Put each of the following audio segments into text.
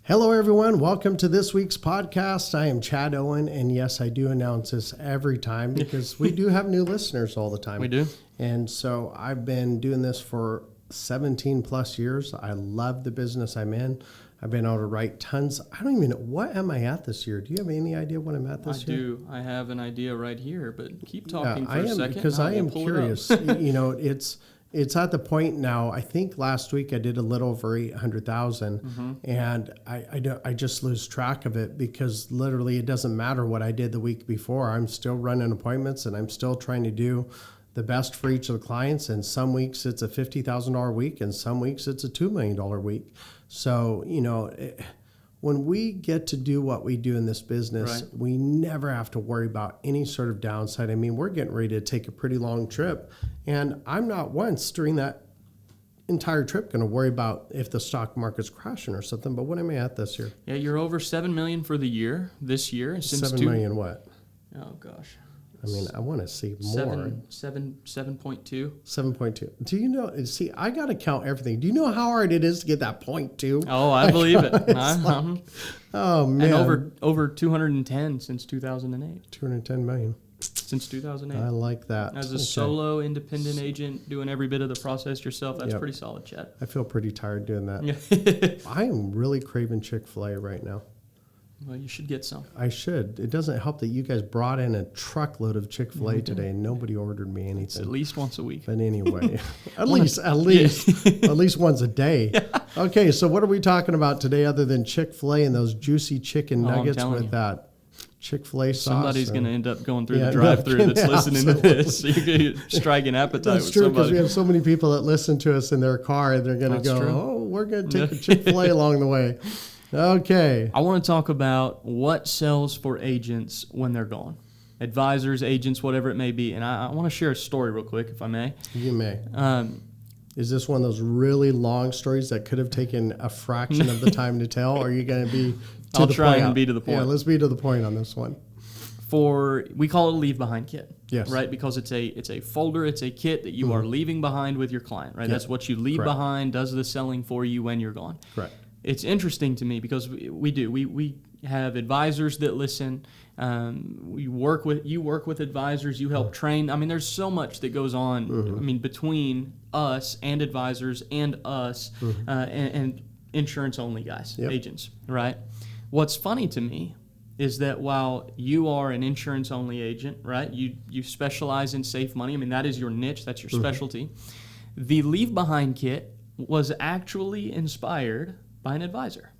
Hello, everyone. Welcome to this week's podcast. I am Chad Owen, and yes, I do announce this every time because we do have new listeners all the time. We do. And so I've been doing this for 17 plus years. I love the business I'm in. I've been able to write tons. I don't even know, what am I at this year? Do you have any idea what I'm at this year? I do. I have an idea right here, but keep talking for a second. Because I am curious. It's at the point now. I think last week I did a little over 800,000, and I just lose track of it because literally it doesn't matter what I did the week before. I'm still running appointments and I'm still trying to do the best for each of the clients. And some weeks it's a $50,000 week, and some weeks it's a $2 million week. So when we get to do what we do in this business, right, we never have to worry about any sort of downside. I mean, we're getting ready to take a pretty long trip, and I'm not once during that entire trip going to worry about if the stock market's crashing or something. But what am I at this year? Yeah, you're over 7 million for the year this year. Since 7 million what? Oh gosh. I mean, I want to see more. 7.2. 7.2. Do you know? See, I got to count everything. Do you know how hard it is to get that 0.2? Oh, I believe it. Oh man! And over 210 since 2008. 210 million. Since 2008. I like that. As a solo independent agent doing every bit of the process yourself, that's pretty solid, Chad. I feel pretty tired doing that. I am really craving Chick-fil-A right now. Well, you should get some. I should. It doesn't help that you guys brought in a truckload of Chick-fil-A today and nobody ordered me anything. It's at least once a week. But anyway, at least once a day. Yeah. Okay, so what are we talking about today other than Chick-fil-A and those juicy chicken nuggets with that Chick-fil-A sauce? Somebody's going to end up going through the drive-thru that's listening to this. So you're going to strike an appetite that's with true, somebody. because we have so many people that listen to us in their car, and they're going to go, oh, we're going to take a Chick-fil-A along the way. Okay. I want to talk about what sells for agents when they're gone. Advisors, agents, whatever it may be. And I want to share a story real quick, if I may. You may. Is this one of those really long stories that could have taken a fraction of the time to tell? Or are you going to be to I'll the try point? and be to the point. Yeah, let's be to the point on this one. We call it a leave behind kit. Yes. Right? Because it's a folder, it's a kit that you are leaving behind with your client, right? Yeah. That's what you leave behind, does the selling for you when you're gone. Correct. It's interesting to me because we have advisors that listen. You work with advisors. You help train. I mean, there's so much that goes on. I mean, between us and advisors and us and insurance only guys, agents, right? What's funny to me is that while you are an insurance only agent, right? You specialize in safe money. I mean, that is your niche. That's your specialty. The leave behind kit was actually inspired by an advisor.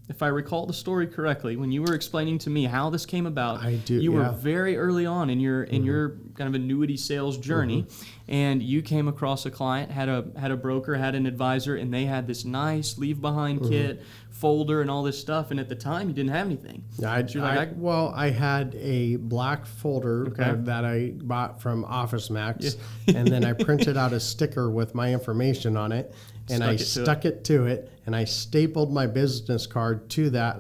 If I recall the story correctly, when you were explaining to me how this came about, you were very early on in your kind of annuity sales journey, and you came across a client, had a broker, had an advisor, and they had this nice leave behind kit, folder, and all this stuff. And at the time, you didn't have anything. I had a black folder that I bought from Office Max, and then I printed out a sticker with my information on it. And I stuck it to it, and I stapled my business card to that.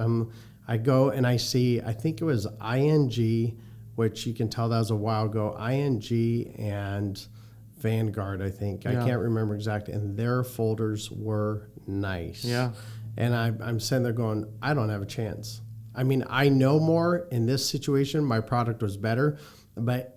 I go and I see, I think it was ING, which you can tell that was a while ago, ING and Vanguard, I think. I can't remember exactly. And their folders were nice. Yeah. And I'm sitting there going, I don't have a chance. I mean, I know more. In this situation, my product was better. But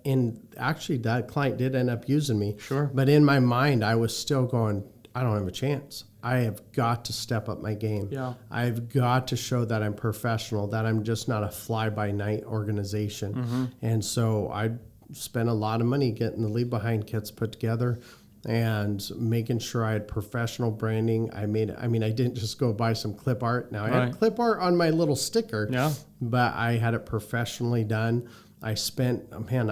actually, that client did end up using me. Sure. But in my mind, I was still going, I don't have a chance. I have got to step up my game. Yeah. I've got to show that I'm professional, that I'm just not a fly-by-night organization. And so I spent a lot of money getting the leave behind kits put together and making sure I had professional branding. I didn't just go buy some clip art. Now, I had clip art on my little sticker, but I had it professionally done. I spent,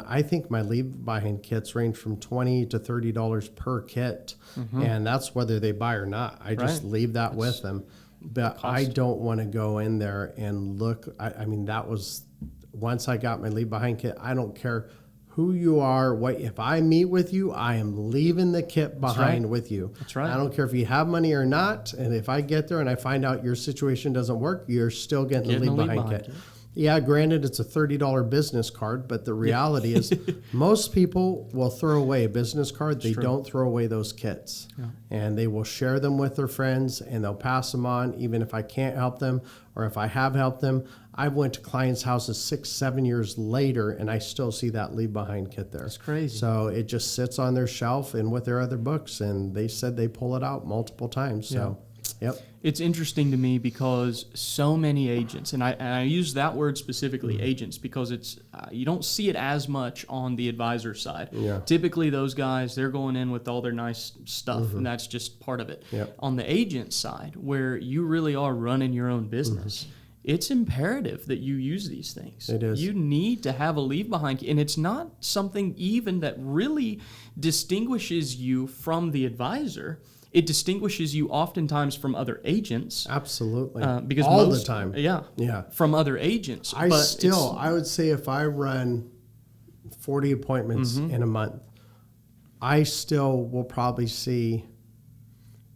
I think my leave behind kits range from $20 to $30 per kit, and that's whether they buy or not. I just leave that with them. But I don't want to go in there and look. That was, once I got my leave behind kit, I don't care who you are. If I meet with you, I am leaving the kit behind with you. That's right. I don't care if you have money or not, and if I get there and I find out your situation doesn't work, you're still getting the leave behind kit. Yeah, granted, it's a $30 business card, but the reality is most people will throw away a business card. They don't throw away those kits. Yeah. And they will share them with their friends, and they'll pass them on, even if I can't help them or if I have helped them. I've went to clients' houses 6-7 years later, and I still see that leave behind kit there. That's crazy. So it just sits on their shelf and with their other books, and they said they pull it out multiple times. So, yep. It's interesting to me because so many agents, and I use that word specifically, agents, because it's you don't see it as much on the advisor side. Yeah. Typically, those guys, they're going in with all their nice stuff, and that's just part of it. Yep. On the agent side, where you really are running your own business, it's imperative that you use these things. It is. You need to have a leave behind, and it's not something even that really distinguishes you from the advisor. It distinguishes you oftentimes from other agents. Absolutely. Because all the time. Yeah. From other agents. I would say if I run 40 appointments in a month, I still will probably see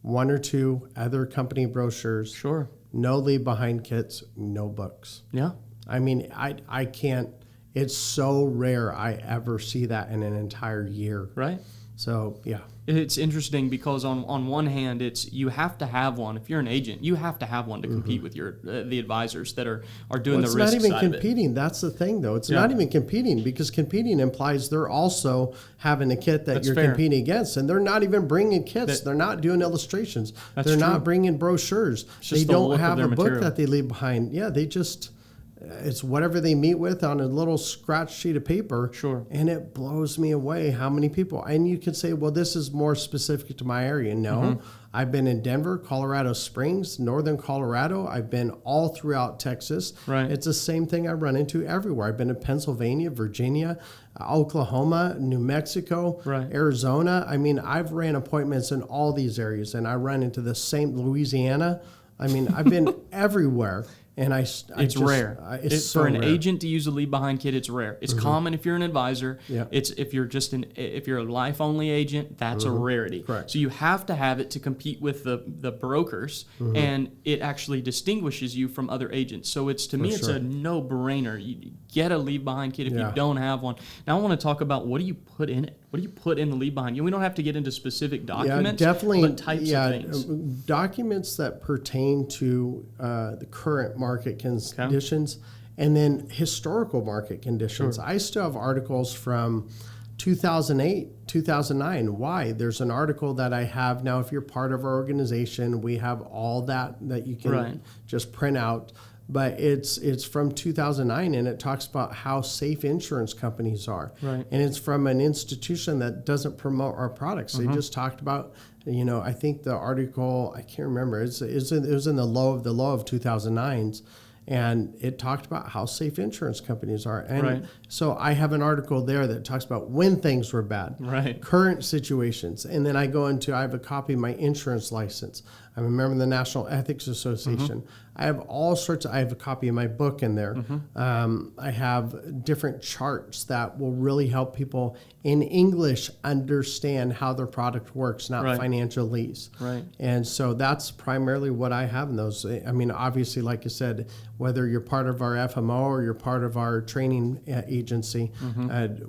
1 or 2 other company brochures. Sure. No leave behind kits, no books. Yeah. I mean, I can't, it's so rare I ever see that in an entire year. Right. So, yeah. It's interesting because on one hand, it's you have to have one. If you're an agent, you have to have one to compete with your the advisors that are doing the risk side of it. It's not even competing. That's the thing, though. It's not even competing, because competing implies they're also having a kit that you're competing against, and they're not even bringing kits. They're not doing illustrations. They're not bringing brochures. They don't have a book that they leave behind. Yeah, they just... It's whatever they meet with on a little scratch sheet of paper. Sure. And it blows me away how many people. And you could say, well, this is more specific to my area. No. I've been in Denver, Colorado Springs, northern Colorado. I've been all throughout Texas. Right. It's the same thing I run into everywhere. I've been in Pennsylvania, Virginia, Oklahoma, New Mexico, Arizona. I mean, I've ran appointments in all these areas, and I run into the same Louisiana. I mean, I've been everywhere. And it's rare. It's so for an rare. agent to use a leave behind kit, it's rare. It's common if you're an advisor. Yeah. It's if you're a life only agent, that's a rarity. Correct. So you have to have it to compete with the brokers, and it actually distinguishes you from other agents. So it's it's a no brainer. You get a leave behind kit if you don't have one. Now I want to talk about what do you put in it. What do you put in the leave behind? We don't have to get into specific documents, but types of things. Documents that pertain to the current market conditions, and then historical market conditions. Sure. I still have articles from 2008, 2009. Why? There's an article that I have now. If you're part of our organization, we have all that you can just print out. But it's from 2009, and it talks about how safe insurance companies are. Right. And it's from an institution that doesn't promote our products. They just talked about, I think the article, I can't remember, it was in the low of 2009s. And it talked about how safe insurance companies are. And so I have an article there that talks about when things were bad, current situations. And then I have a copy of my insurance license. I'm a member of the National Ethics Association. I have I have a copy of my book in there. I have different charts that will really help people in English understand how their product works, not financial lease. Right. And so that's primarily what I have in those. I mean, obviously, like I said, whether you're part of our FMO or you're part of our training agency,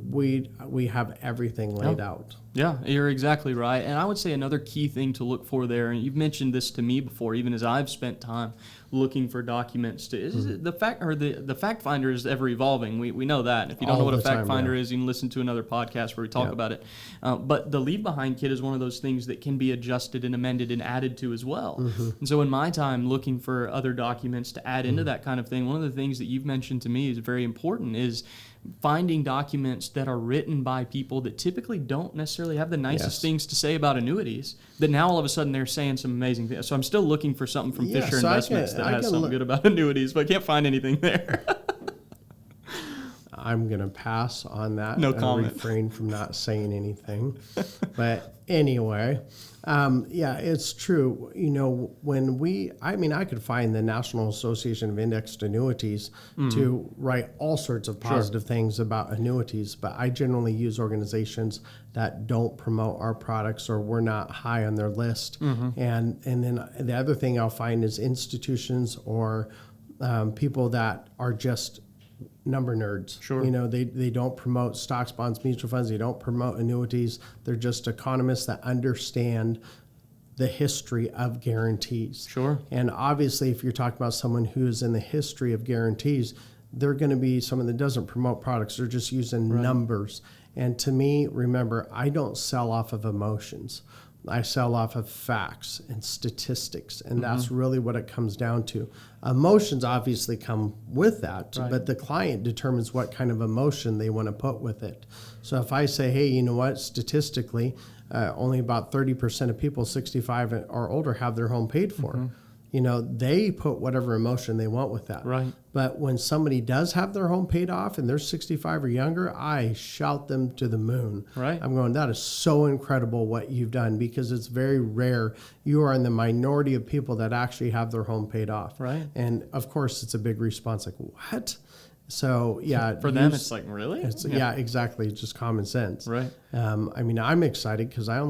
we have everything laid out. Yeah, you're exactly right. And I would say another key thing to look for there, and you've mentioned this to me before, even as I've spent time looking for documents, is the fact finder is ever evolving. We know that. And if you don't know what a fact finder is, you can listen to another podcast where we talk about it. But the leave behind kit is one of those things that can be adjusted and amended and added to as well. And so in my time looking for other documents to add into that kind of thing, one of the things that you've mentioned to me is very important is finding documents that are written by people that typically don't necessarily have the nicest things to say about annuities, that now all of a sudden they're saying some amazing things. So I'm still looking for something from Fisher Investments that has something good about annuities, but I can't find anything there. I'm going to pass on that. No comment. Refrain from not saying anything. But anyway, it's true. I could find the National Association of Indexed Annuities to write all sorts of positive things about annuities, but I generally use organizations that don't promote our products or we're not high on their list. And then the other thing I'll find is institutions or people that are just number nerds. Sure. They don't promote stocks, bonds, mutual funds. They don't promote annuities. They're just economists that understand the history of guarantees. Sure. And obviously, if you're talking about someone who's in the history of guarantees, they're going to be someone that doesn't promote products. They're just using numbers. And to me, remember, I don't sell off of emotions. I sell off of facts and statistics, and that's really what it comes down to. Emotions obviously come with that, but the client determines what kind of emotion they want to put with it. So if I say, hey, you know what, statistically, only about 30% of people 65 or older have their home paid for. They put whatever emotion they want with that. Right. But when somebody does have their home paid off and they're 65 or younger, I shout them to the moon. Right. I'm going, that is so incredible what you've done, because it's very rare. You are in the minority of people that actually have their home paid off. Right. And of course, it's a big response like, what? So, yeah. For them, it's like, really? Yeah, exactly. It's just common sense. Right. I'm excited because I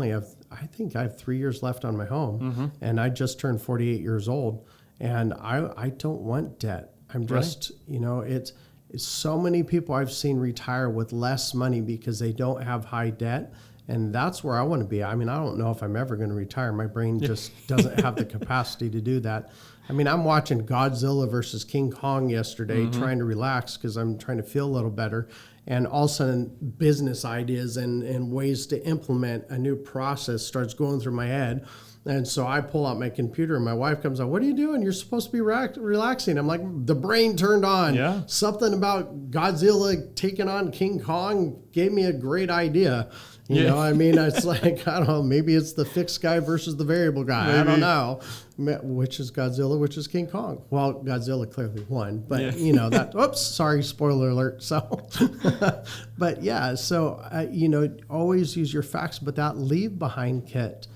think I have 3 years left on my home, and I just turned 48 years old, and I don't want debt. I'm just, it's so many people I've seen retire with less money because they don't have high debt. And that's where I want to be. I don't know if I'm ever going to retire. My brain just doesn't have the capacity to do that. I'm watching Godzilla versus King Kong yesterday, trying to relax because I'm trying to feel a little better. And all of a sudden, business ideas and ways to implement a new process starts going through my head. And so I pull out my computer and my wife comes out, what are you doing? You're supposed to be relaxing. I'm like, the brain turned on. Yeah. Something about Godzilla taking on King Kong gave me a great idea. It's like, I don't know, maybe it's the fixed guy versus the variable guy. Maybe. I don't know. Which is Godzilla, which is King Kong? Well, Godzilla clearly won, but that, oops, sorry, spoiler alert. So, but yeah, so, always use your facts, but that leave behind kit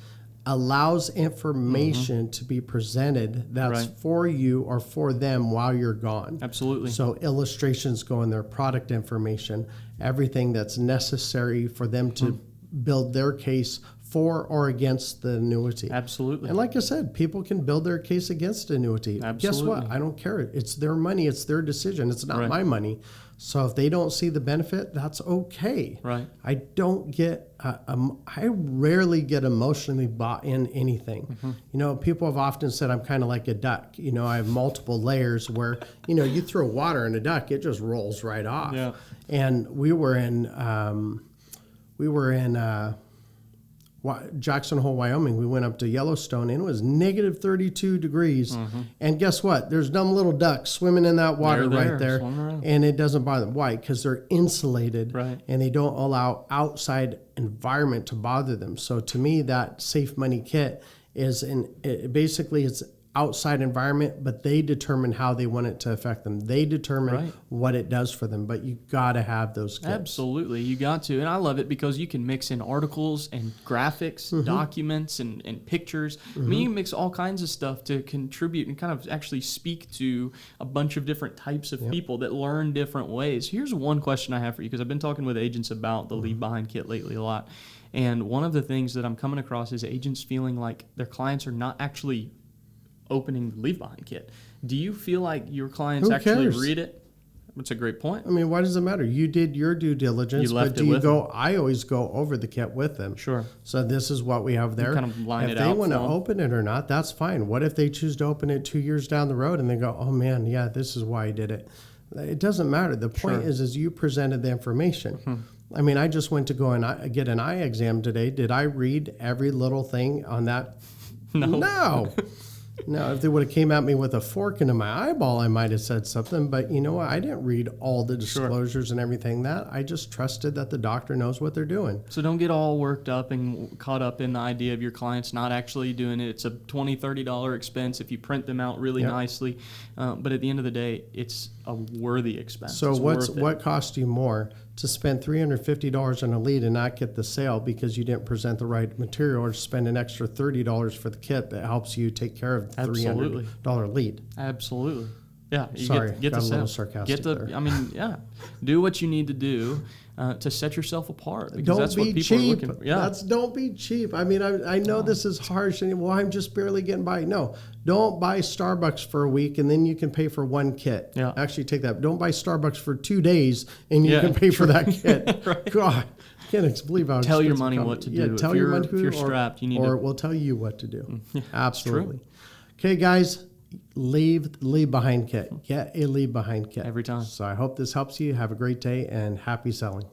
allows information to be presented that's for you or for them while you're gone. Absolutely. So illustrations go in there, product information, everything that's necessary for them to build their case for or against the annuity. Absolutely. And like I said, people can build their case against annuity. Absolutely. Guess what? I don't care. It's their money. It's their decision. It's not my money. So if they don't see the benefit, that's okay. Right. I don't get, I rarely get emotionally bought in anything. People have often said I'm kind of like a duck. I have multiple layers where, you throw water in a duck, it just rolls right off. Yeah. And we were in Jackson Hole, Wyoming. We went up to Yellowstone, and it was negative 32 degrees. And guess what? There's dumb little ducks swimming in that water right there. And it doesn't bother them. Why? Because they're insulated, and they don't allow outside environment to bother them. So to me, that Safe Money Kit is basically it's outside environment, but they determine how they want it to affect them. They determine what it does for them, but you got to have those kits. Absolutely, you got to. And I love it because you can mix in articles and graphics, documents and pictures. You can mix all kinds of stuff to contribute and kind of actually speak to a bunch of different types of people that learn different ways. Here's one question I have for you, because I've been talking with agents about the Leave Behind Kit lately a lot. And one of the things that I'm coming across is agents feeling like their clients are not actually opening the Leave Behind Kit. Do you feel like your clients actually read it? That's a great point. Why does it matter? You did your due diligence, but do you go? I always go over the kit with them. Sure. So this is what we have there. You kind of line if it out. If they want to open it or not, that's fine. What if they choose to open it 2 years down the road and they go, oh man, yeah, this is why I did it. It doesn't matter. The point is you presented the information. I just went to go and get an eye exam today. Did I read every little thing on that? No. No, if they would have came at me with a fork into my eyeball, I might have said something. But you know what? I didn't read all the disclosures and everything that. I just trusted that the doctor knows what they're doing. So don't get all worked up and caught up in the idea of your clients not actually doing it. It's a $20, $30 expense if you print them out really nicely. But at the end of the day, it's a worthy expense. So what cost you more? To spend $350 on a lead and not get the sale because you didn't present the right material, or spend an extra $30 for the kit that helps you take care of the $300 lead. Absolutely. Yeah, you Sorry, get got the a little sale. sarcastic there. I mean, yeah, do what you need to do to set yourself apart, because Don't that's be what people cheap. are looking for. Yeah, Don't be cheap. I mean, I know this is harsh, and well, I'm just barely getting by. No, don't buy Starbucks for a week and then you can pay for one kit. Yeah. Actually, take that. Don't buy Starbucks for 2 days and you can pay for that kit. Right. God, I can't believe how Tell your expensive money coffee- what to Yeah, do. tell If your you're- money if you're or- strapped, you need or to- we'll tell you what to do. Yeah, Absolutely. Okay, guys. Leave behind kit. Get a leave behind kit every time. So I hope this helps you. Have a great day and happy selling.